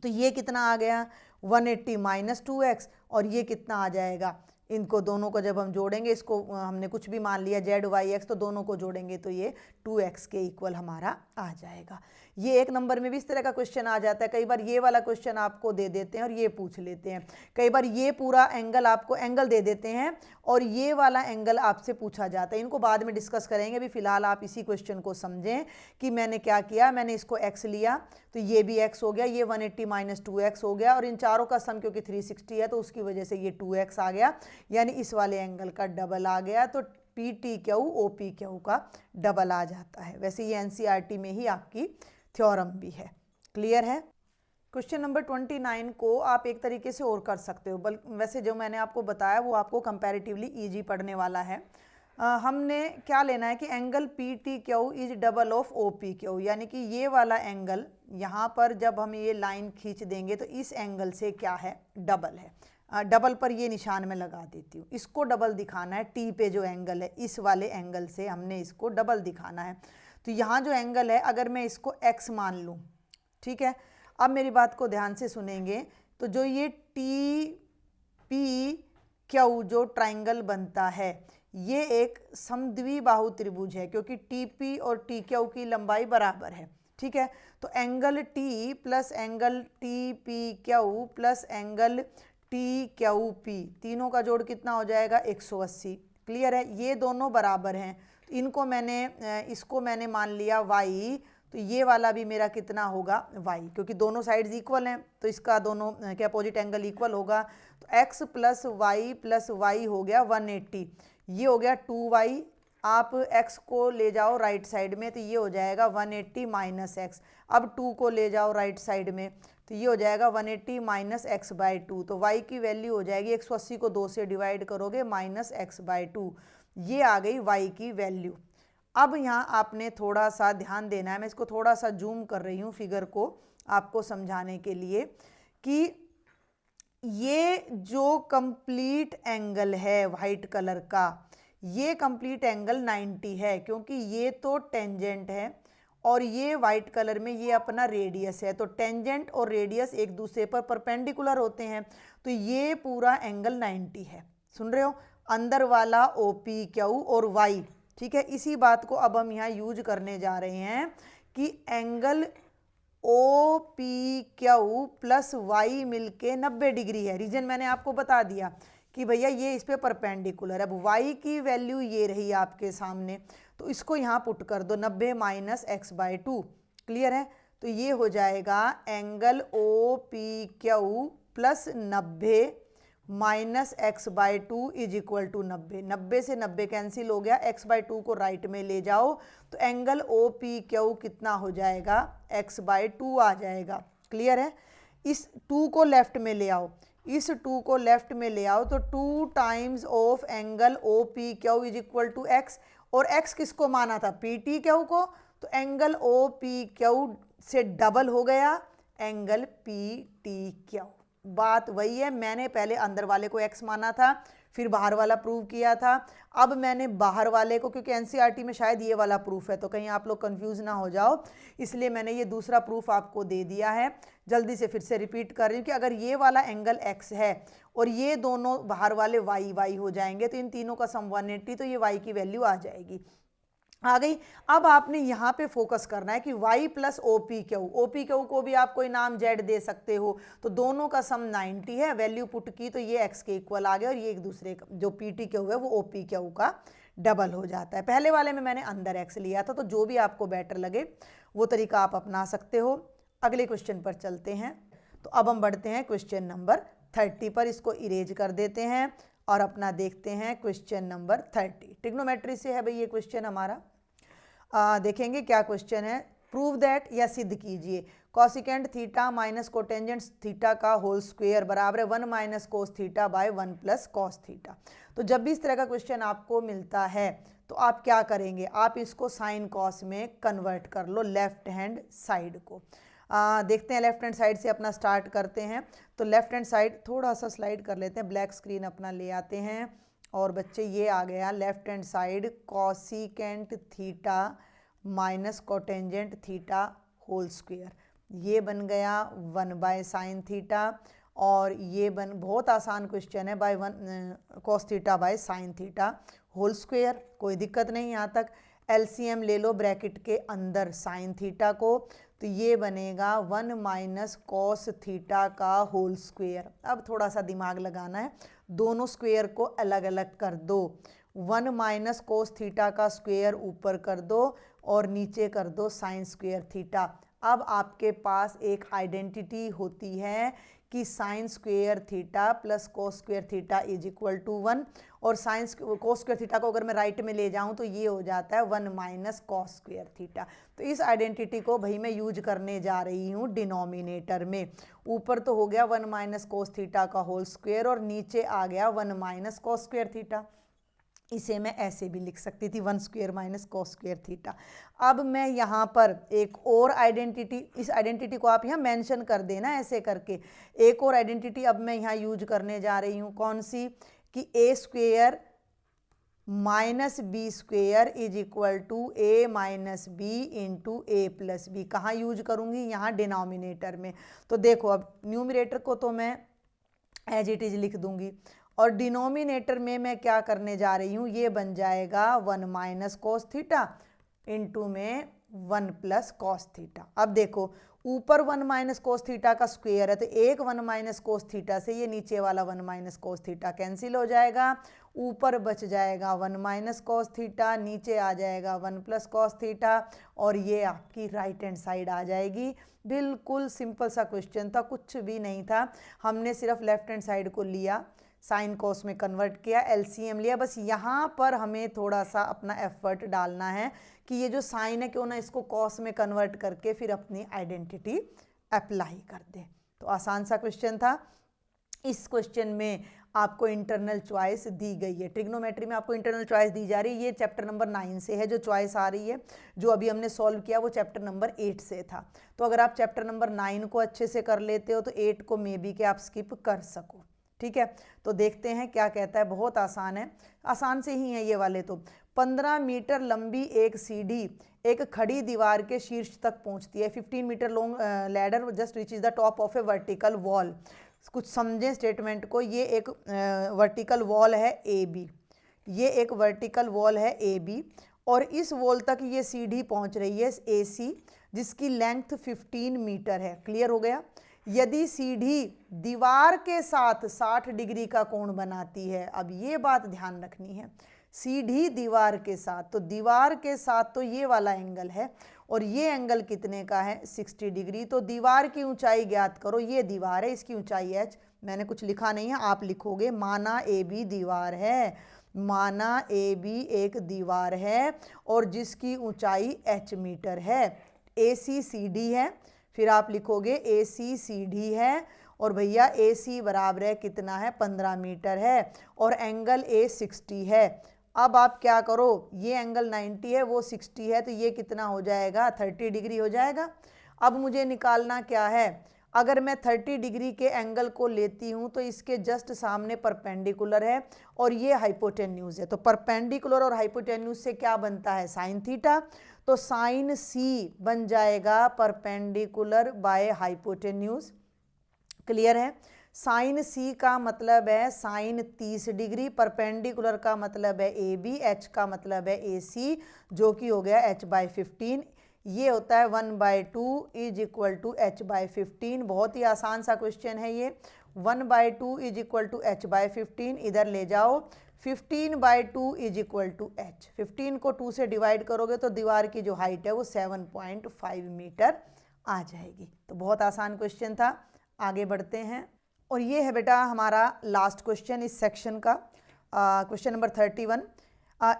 तो ये कितना आ गया 180 माइनस 2x, और ये कितना आ जाएगा, इनको दोनों को जब हम जोड़ेंगे, इसको हमने कुछ भी मान लिया ZYX, तो दोनों को जोड़ेंगे तो ये 2x के इक्वल हमारा आ जाएगा। ये एक नंबर में भी इस तरह का क्वेश्चन आ जाता है। कई बार ये वाला क्वेश्चन आपको दे देते हैं और ये पूछ लेते हैं। कई बार ये पूरा एंगल आपको एंगल दे देते हैं और ये वाला एंगल आपसे पूछा जाता है। इनको बाद में डिस्कस करेंगे, अभी फिलहाल आप इसी क्वेश्चन को समझें कि मैंने क्या किया। मैंने इसको x लिया तो ये भी x हो गया, ये 180 माइनस 2x हो गया, और इन चारों का सम क्योंकि 360 है तो उसकी वजह से ये 2x आ गया, यानी इस वाले एंगल का डबल आ गया। तो PTQ OPQ का डबल आ जाता है। वैसे ये NCERT में ही आपकी थ्योरम भी है। क्लियर है? क्वेश्चन नंबर 29 को आप एक तरीके से और कर सकते हो, वैसे जो मैंने आपको बताया वो आपको कंपैरेटिवली इजी पड़ने वाला है। हमने क्या लेना है कि angle PTQ is double of OPQ, यानी कि ये वाला एंगल यहाँ पर जब हम ये लाइन खींच देंगे तो इस एंगल से क्या है, डबल है। डबल पर ये निशान में लगा देती हूँ, इसको डबल दिखाना है। T पे जो एंगल है इस वाले एंगल से हमने इसको डबल दिखाना है। तो यहाँ जो एंगल है अगर मैं इसको x मान लूँ, ठीक है, अब मेरी बात को ध्यान से सुनेंगे, तो जो ये TPQ जो ट्राइंगल बनता है ये एक समद्विबाहु त्रिभुज है, क्योंकि TP और TQ की लंबाई बराबर है। ठीक है, तो angle T plus angle TPQ plus angle TQP, तीनों का जोड़ कितना हो जाएगा 180। क्लियर है? ये दोनों बराबर हैं, इनको इसको मैंने मान लिया y, तो ये वाला भी मेरा कितना होगा y, क्योंकि दोनों साइड्स इक्वल हैं तो इसका दोनों के अपोजिट एंगल इक्वल होगा। तो x प्लस y हो गया 180, ये हो गया 2y। आप x को ले जाओ राइट साइड में तो ये हो जाएगा 180 माइनस एक्स। अब 2 को ले जाओ राइट साइड में तो ये हो जाएगा 180 माइनस एक्स बाई 2। तो y की वैल्यू हो जाएगी 180 को 2 से डिवाइड करोगे माइनस एक्स बाई 2, ये आ गई y की वैल्यू। अब यहाँ आपने थोड़ा सा ध्यान देना है, मैं इसको थोड़ा सा जूम कर रही हूँ फिगर को आपको समझाने के लिए कि ये जो कंप्लीट एंगल है वाइट कलर का, ये कंप्लीट एंगल 90 है, क्योंकि ये तो टेंजेंट है और ये वाइट कलर में ये अपना रेडियस है। तो टेंजेंट और रेडियस एक दूसरे पर परपेंडिकुलर होते हैं, तो ये पूरा एंगल 90 है। सुन रहे हो? अंदर वाला OPQ और y, ठीक है। इसी बात को अब हम यहाँ यूज करने जा रहे हैं कि angle O P Q plus Y मिलके 90 डिग्री है। रीजन मैंने आपको बता दिया कि भैया ये इस पे परपेंडिकुलर है। अब वाई की वैल्यू ये रही आपके सामने, तो इसको यहाँ पुट कर दो 90 माइनस x/2। क्लियर है? तो ये हो जाएगा angle O P Q plus 90 minus x/2 is equal to 90। 90 से 90 कैंसिल हो गया, x/2 को राइट में ले जाओ तो एंगल ओ पी क्यू कितना हो जाएगा, x/2 आ जाएगा। क्लियर है? इस 2 को लेफ्ट में ले आओ, इस 2 को लेफ्ट में ले आओ तो 2 times of angle O P Q is equal to x, और x किसको माना था, पी टी क्यू को, तो एंगल ओ पी क्यू से डबल हो गया एंगल पी टी क्यू। बात वही है, मैंने पहले अंदर वाले को x माना था, फिर बाहर वाला प्रूव किया था। अब मैंने बाहर वाले को, क्योंकि एनसीईआरटी में शायद ये वाला प्रूफ है तो कहीं आप लोग कंफ्यूज ना हो जाओ, इसलिए मैंने ये दूसरा प्रूफ आपको दे दिया है। जल्दी से फिर से रिपीट कर रही हूँ कि अगर ये वाला एंगल x है और ये दोनों बाहर वाले y हो जाएंगे तो इन तीनों का सम 180, तो ये y की वैल्यू आ जाएगी, आ गई। अब आपने यहाँ पे फोकस करना है कि y plus O P Q को भी आप कोई नाम z दे सकते हो, तो दोनों का सम 90 है। वैल्यू पुट की तो ये x के इक्वल आ गया और ये एक दूसरे का जो पी टी क्यू है वो ओ पी क्यू का डबल हो जाता है। पहले वाले में मैंने अंदर x लिया था, तो जो भी आपको बेटर लगे वो तरीका आप अपना सकते हो। अगले क्वेश्चन पर चलते हैं। तो अब हम बढ़ते हैं क्वेश्चन नंबर 30 पर, इसको इरेज कर देते हैं और अपना देखते हैं क्वेश्चन नंबर 30। ट्रिग्नोमेट्री से है भाई ये क्वेश्चन हमारा। देखेंगे क्या क्वेश्चन है। प्रूव दैट, या सिद्ध कीजिए, cosecant theta minus cotangent theta का होल स्क्वायर बराबर है 1 minus cos theta by 1 plus cos theta. तो जब भी इस तरह का क्वेश्चन आपको मिलता है तो आप क्या करेंगे, आप इसको साइन कॉस में कन्वर्ट कर लो लेफ्ट हैंड साइड को। देखते हैं लेफ्ट हैंड साइड से अपना स्टार्ट करते हैं। तो लेफ्ट हैंड साइड थोड़ा सा स्लाइड कर लेते हैं, ब्लैक स्क्रीन अपना ले आते हैं और बच्चे ये आ गया left hand side cosecant theta minus cotangent theta whole square, ये बन गया 1 बाय साइन थीटा, और ये बहुत आसान क्वेश्चन है, by 1 cos theta by sine theta whole square. कोई दिक्कत नहीं यहाँ तक। एलसीएम ले लो ब्रैकेट के अंदर साइन थीटा को, तो ये बनेगा 1 माइनस कॉस थीटा का होल स्क्वायर। अब थोड़ा सा दिमाग लगाना है, दोनों स्क्वायर को अलग अलग कर दो। 1 माइनस कोस थीटा का स्क्वायर ऊपर कर दो और नीचे कर दो साइन स्क्वायर थीटा। अब आपके पास एक आइडेंटिटी होती है कि sine square theta plus cos square theta is equal to 1, और साइन कोस स्क्वायर थीटा को अगर मैं राइट में ले जाऊं तो ये हो जाता है 1 माइनस कॉस स्क्वायर थीटा। तो इस आइडेंटिटी को भाई मैं यूज करने जा रही हूँ डिनोमिनेटर में। ऊपर तो हो गया 1 माइनस कोस थीटा का होल स्क्वायर और नीचे आ गया 1 माइनस कॉस स्क्वायर थीटा। इसे मैं ऐसे भी लिख सकती थी 1 square minus cos square theta. अब मैं यहाँ पर एक और आइडेंटिटी, इस आइडेंटिटी को आप यहाँ मेंशन कर देना ऐसे करके, एक और आइडेंटिटी अब मैं यहाँ यूज करने जा रही हूँ। कौन सी? कि A square minus B square is equal to A minus B into A plus B. कहाँ यूज करूँगी? यहाँ डिनोमिनेटर में। तो देखो अब न्यूमरेटर को तो मैं एज इट इज लिख दूंगी और डिनोमिनेटर में मैं क्या करने जा रही हूँ, ये बन जाएगा 1 माइनस कॉस थीटा इंटू में 1 प्लस कॉस थीटा। अब देखो ऊपर 1 माइनस कोस थीटा का स्क्वायर है तो एक 1 माइनस कोस थीटा से ये नीचे वाला 1 माइनस कोस थीटा कैंसिल हो जाएगा, ऊपर बच जाएगा 1 माइनस कोस थीटा, नीचे आ जाएगा 1 प्लस कोस थीटा, और ये आपकी राइट हैंड साइड आ जाएगी। बिल्कुल सिंपल सा क्वेश्चन था, कुछ भी नहीं था, हमने सिर्फ लेफ्ट हैंड साइड को लिया, साइन कॉस में कन्वर्ट किया, एलसीएम लिया। बस यहाँ पर हमें थोड़ा सा अपना एफर्ट डालना है कि ये जो साइन है क्यों ना इसको कॉस में कन्वर्ट करके फिर अपनी आइडेंटिटी अप्लाई कर दें। तो आसान सा क्वेश्चन था। इस क्वेश्चन में आपको इंटरनल चॉइस दी गई है, ट्रिग्नोमेट्री में आपको इंटरनल चॉइस दी जा रही है। ये चैप्टर नंबर 9 से है जो चॉइस आ रही है, जो अभी हमने सॉल्व किया वो चैप्टर नंबर 8 से था। तो अगर आप चैप्टर नंबर 9 को अच्छे से कर लेते हो तो 8 को मे बी के आप स्किप कर सको। ठीक है, तो देखते हैं क्या कहता है। बहुत आसान है, आसान से ही है ये वाले। तो 15 मीटर लंबी एक सीढ़ी एक खड़ी दीवार के शीर्ष तक पहुंचती है। 15 metre long ladder just reaches the top of a vertical wall. कुछ समझें स्टेटमेंट को। ये एक वर्टिकल वॉल है ए बी, ये एक वर्टिकल वॉल है ए बी, और इस वॉल तक ये सीढ़ी पहुंच रही है ए सी। जिसकी लेंथ 15 मीटर है। क्लियर हो गया। यदि सीढ़ी दीवार के साथ 60 डिग्री का कोण बनाती है, अब ये बात ध्यान रखनी है, सीढ़ी दीवार के साथ, तो दीवार के साथ तो ये वाला एंगल है और ये एंगल कितने का है 60 डिग्री। तो दीवार की ऊंचाई ज्ञात करो। ये दीवार है, इसकी ऊंचाई h, मैंने कुछ लिखा नहीं है, आप लिखोगे। माना AB दीवार है, माना AB एक दीवार है और जिसकी ऊंचाई h मीटर है। AC CD है, फिर आप लिखोगे AC CD है और भैया AC बराबर है कितना है 15 मीटर है और एंगल A 60 है। अब आप क्या करो, ये एंगल 90 है, वो 60 है, तो ये कितना हो जाएगा 30 डिग्री हो जाएगा। अब मुझे निकालना क्या है, अगर मैं 30 डिग्री के एंगल को लेती हूँ तो इसके जस्ट सामने परपेंडिकुलर है और ये हाइपोटेन्यूज है। तो परपेंडिकुलर और हाइपोटेन्यूज से क्या बनता है साइन थीटा, तो साइन सी बन जाएगा परपेंडिकुलर बाय हाइपोटेन्यूज। क्लियर है। साइन सी का मतलब है साइन 30 डिग्री, परपेंडिकुलर का मतलब है ए बी, एच का मतलब है ए सी, जो कि हो गया h/15। ये होता है 1/2 इज इक्वल टू h/15। बहुत ही आसान सा क्वेश्चन है ये। 1/2 इज इक्वल टू h/15, इधर ले जाओ, 15/2 इज इक्वल टू h। 15 को 2 से डिवाइड करोगे तो दीवार की जो हाइट है वो 7.5 मीटर आ जाएगी। तो बहुत आसान क्वेश्चन था। आगे बढ़ते हैं और ये है बेटा हमारा लास्ट क्वेश्चन इस सेक्शन का, क्वेश्चन नंबर 31।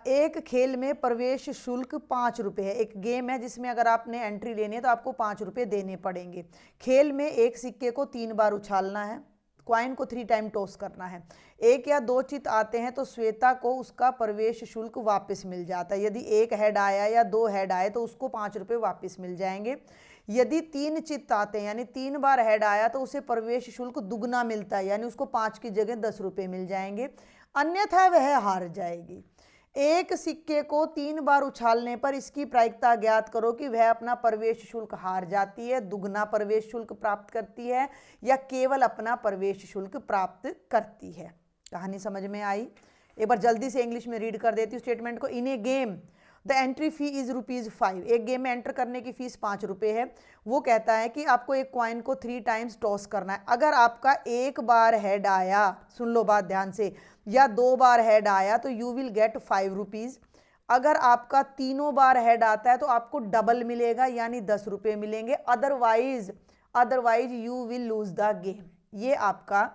एक खेल में प्रवेश शुल्क 5 रुपये है। एक गेम है जिसमें अगर आपने एंट्री लेनी है तो आपको 5 रुपये देने पड़ेंगे। खेल में एक सिक्के को 3 बार उछालना है, क्वाइन को 3 टाइम टॉस करना है। 1 या 2 चित आते हैं तो श्वेता को उसका प्रवेश शुल्क वापस मिल जाता है। यदि 1 हेड आया या 2 हेड आए तो उसको 5 रुपये वापस मिल जाएंगे। यदि 3 चित्त आते हैं यानी 3 बार हेड आया तो उसे प्रवेश शुल्क दुगना मिलता है, यानी उसको 5 की जगह 10 रुपये मिल जाएंगे, अन्यथा वह हार जाएगी। एक सिक्के को 3 बार उछालने पर इसकी प्रायिकता ज्ञात करो कि वह अपना प्रवेश शुल्क हार जाती है, दुगना प्रवेश शुल्क प्राप्त करती है या केवल अपना प्रवेश शुल्क प्राप्त करती है। कहानी समझ में आई। एक बार जल्दी से इंग्लिश में रीड कर देती हूँ स्टेटमेंट को। In a game the entry fee is ₹5। एक गेम में एंटर करने की फीस 5 रुपये है। वो कहता है कि आपको एक क्वाइन को 3 टाइम्स टॉस करना है। अगर आपका 1 बार हेड आया, सुन लो बात ध्यान से, या 2 बार हेड आया तो यू विल गेट 5 रुपीज़। अगर आपका 3 बार हेड आता है तो आपको डबल मिलेगा यानी 10 रुपये मिलेंगे, otherwise you will lose the game. ये आपका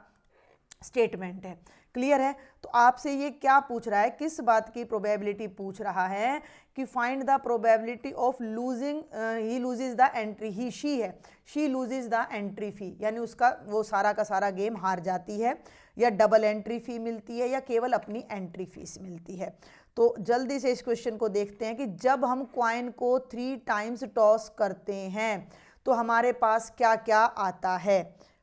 स्टेटमेंट है। क्लियर है। तो आपसे ये क्या पूछ रहा है, किस बात की प्रोबेबिलिटी पूछ रहा है कि find the probability of losing, he loses the entry, he she है, she loses the entry fee, यानी उसका वो सारा का सारा गेम हार जाती है, या डबल एंट्री फी मिलती है या केवल अपनी एंट्री फीस मिलती है। तो जल्दी से इस क्वेश्चन को देखते हैं कि जब हम क्वाइन को 3 टाइम्स टॉस करते हैं तो हमारे पास क्या क्या आता है।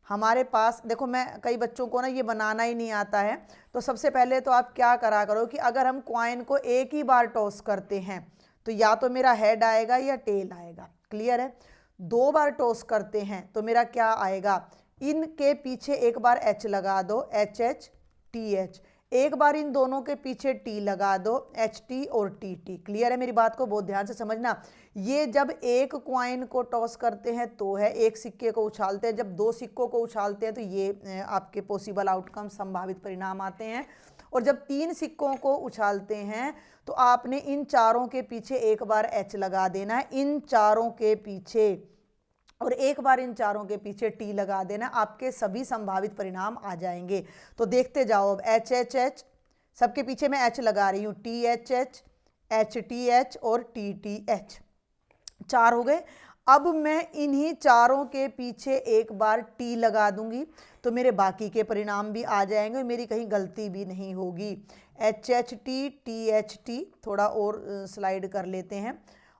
हमारे पास देखो, मैं कई बच्चों को ना ये बनाना ही नहीं आता है, तो सबसे पहले तो आप क्या करा करो कि अगर हम क्वाइन को 1 ही बार टॉस करते हैं तो या तो मेरा हेड आएगा या टेल आएगा। क्लियर है। 2 बार टॉस करते हैं तो मेरा क्या आएगा, इनके पीछे एक बार एच लगा दो, एच एच टी एच, एक बार इन दोनों के पीछे टी लगा दो, एच टी और टी टी। क्लियर है। मेरी बात को बहुत ध्यान से समझना। ये जब एक क्वाइन को टॉस करते हैं तो है, एक सिक्के को उछालते हैं, जब 2 सिक्कों को उछालते हैं तो ये आपके पॉसिबल आउटकम, संभावित परिणाम आते हैं, और जब 3 सिक्कों को उछालते हैं तो आपने इन चारों के पीछे एक बार एच लगा देना है, इन चारों के पीछे, और एक बार इन चारों के पीछे टी लगा देना, आपके सभी संभावित परिणाम आ जाएंगे। तो देखते जाओ। अब एच एच एच, सबके पीछे मैं एच लगा रही हूँ, T H H, H T H और टी टी एच, 4 हो गए। अब मैं इन्हीं चारों के पीछे एक बार टी लगा दूंगी तो मेरे बाकी के परिणाम भी आ जाएंगे, मेरी कहीं गलती भी नहीं होगी। H H T, T H T, थोड़ा और स्लाइड कर लेते हैं,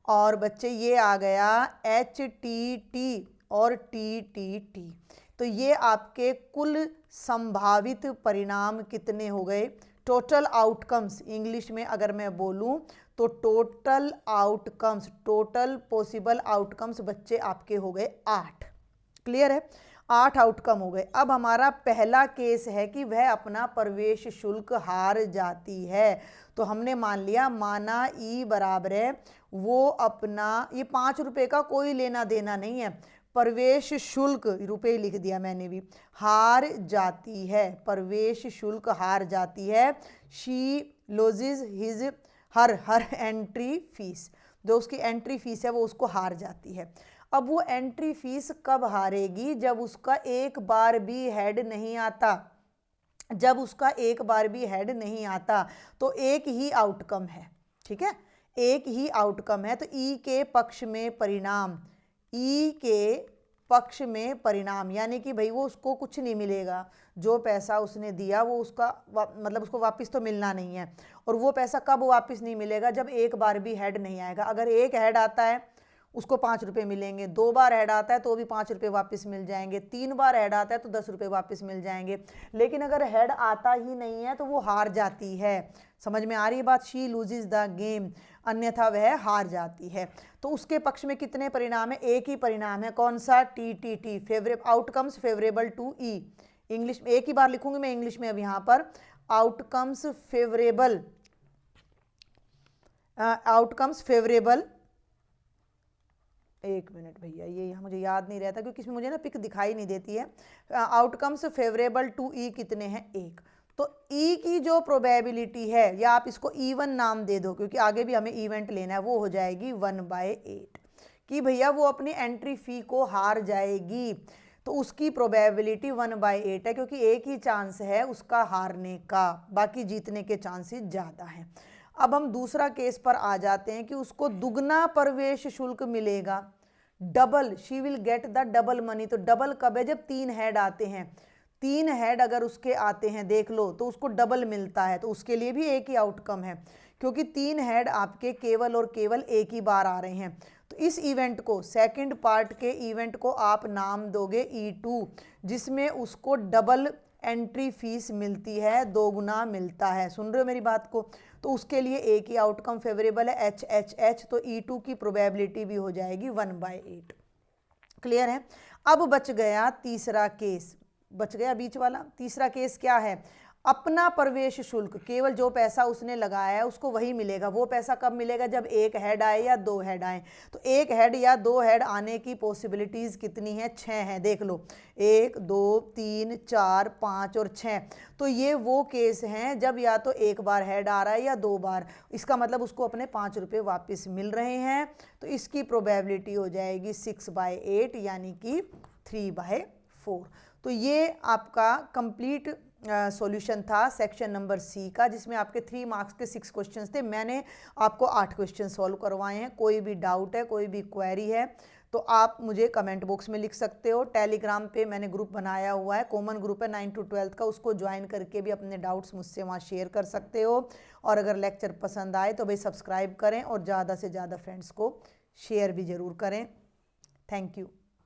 और बच्चे ये आ गया एच टी टी और टी टी टी। तो ये आपके कुल संभावित परिणाम कितने हो गए, टोटल आउटकम्स। इंग्लिश में अगर मैं बोलूं तो total outcomes, total possible outcomes बच्चे आपके हो गए 8। क्लियर है। 8 आउटकम हो गए। अब हमारा पहला केस है कि वह अपना प्रवेश शुल्क हार जाती है। तो हमने मान लिया, माना ई बराबर है वो अपना, ये 5 रुपये का कोई लेना देना नहीं है, प्रवेश शुल्क रुपए लिख दिया मैंने भी, हार जाती है, प्रवेश शुल्क हार जाती है। She losses his her entry fees, जो उसकी एंट्री फीस है वो उसको हार जाती है। अब वो एंट्री फीस कब हारेगी? जब उसका एक बार भी हेड नहीं आता। जब उसका एक बार भी हेड नहीं आता तो एक ही आउटकम है, ठीक है, एक ही आउटकम है। तो ई के पक्ष में परिणाम, ई के पक्ष में परिणाम यानी कि भाई वो उसको कुछ नहीं मिलेगा, जो पैसा उसने दिया वो उसका मतलब उसको वापस तो मिलना नहीं है। और वो पैसा कब वापस नहीं मिलेगा? जब एक बार भी हेड नहीं आएगा। अगर एक हेड आता है उसको 5 रुपये मिलेंगे, 2 बार ऐड आता है तो भी 5 रुपये वापस मिल जाएंगे, 3 बार ऐड आता है तो 10 रुपये वापस मिल जाएंगे। लेकिन अगर हेड आता ही नहीं है तो वो हार जाती है। समझ में आ रही है बात? शी लूजेस द गेम, अन्यथा वह हार जाती है। तो उसके पक्ष में कितने परिणाम है? एक ही परिणाम है। कौन सा? T, favourable outcomes favourable to E. English में एक ही बार लिखूंगी मैं, इंग्लिश में अब यहाँ पर आउटकम्स फेवरेबल, आउटकम्स फेवरेबल, एक मिनट भैया, ये मुझे याद नहीं रहता क्योंकि इसमें मुझे ना पिक दिखाई नहीं देती है। आउटकम्स फेवरेबल टू ई कितने हैं? 1। तो ई की जो प्रोबेबिलिटी है, या आप इसको E1 नाम दे दो क्योंकि आगे भी हमें इवेंट लेना है, वो हो जाएगी 1/8 कि भैया वो अपनी एंट्री फी को हार जाएगी। तो उसकी प्रोबेबिलिटी 1/8 है क्योंकि एक ही चांस है उसका हारने का, बाकी जीतने के चांसेस ज़्यादा हैं। अब हम दूसरा केस पर आ जाते हैं कि उसको दुगना प्रवेश शुल्क मिलेगा, double, she will get the double money. तो डबल कब है? जब 3 हेड आते हैं। 3 हेड अगर उसके आते हैं, देख लो, तो उसको डबल मिलता है। तो उसके लिए भी एक ही आउटकम है क्योंकि 3 हेड आपके केवल और केवल एक ही बार आ रहे हैं। तो इस इवेंट को, सेकंड पार्ट के इवेंट को आप नाम दोगे E2, जिसमें उसको डबल एंट्री फीस मिलती है, 2 गुना मिलता है। सुन रहे हो मेरी बात को? तो उसके लिए एक ही आउटकम फेवरेबल है, HHH। तो E2 की प्रोबेबिलिटी भी हो जाएगी 1/8। क्लियर है? अब बच गया तीसरा केस, बच गया बीच वाला। तीसरा केस क्या है? अपना प्रवेश शुल्क, केवल जो पैसा उसने लगाया है उसको वही मिलेगा। वो पैसा कब मिलेगा? जब एक हेड आए या 2 हेड आए। तो एक हेड या 2 हेड आने की पॉसिबिलिटीज कितनी है? 6 हैं। देख लो, 1 2 3 4 5 और 6। तो ये वो केस हैं जब या तो एक बार हेड आ रहा है या 2 बार। इसका मतलब उसको अपने 5 रुपये वापस मिल रहे हैं। तो इसकी प्रोबेबिलिटी हो जाएगी 6/8 यानी कि 3/4। तो ये आपका कंप्लीट सॉल्यूशन था सेक्शन नंबर सी का, जिसमें आपके 3 मार्क्स के 6 क्वेश्चंस थे। मैंने आपको 8 क्वेश्चन सॉल्व करवाए हैं। कोई भी डाउट है, कोई भी क्वेरी है तो आप मुझे कमेंट बॉक्स में लिख सकते हो। टेलीग्राम पे मैंने ग्रुप बनाया हुआ है, कॉमन ग्रुप है 9 to 12 का, उसको ज्वाइन करके भी अपने डाउट्स मुझसे वहाँ शेयर कर सकते हो। और अगर लेक्चर पसंद आए तो भाई सब्सक्राइब करें और ज़्यादा से ज़्यादा फ्रेंड्स को शेयर भी ज़रूर करें। Thank you.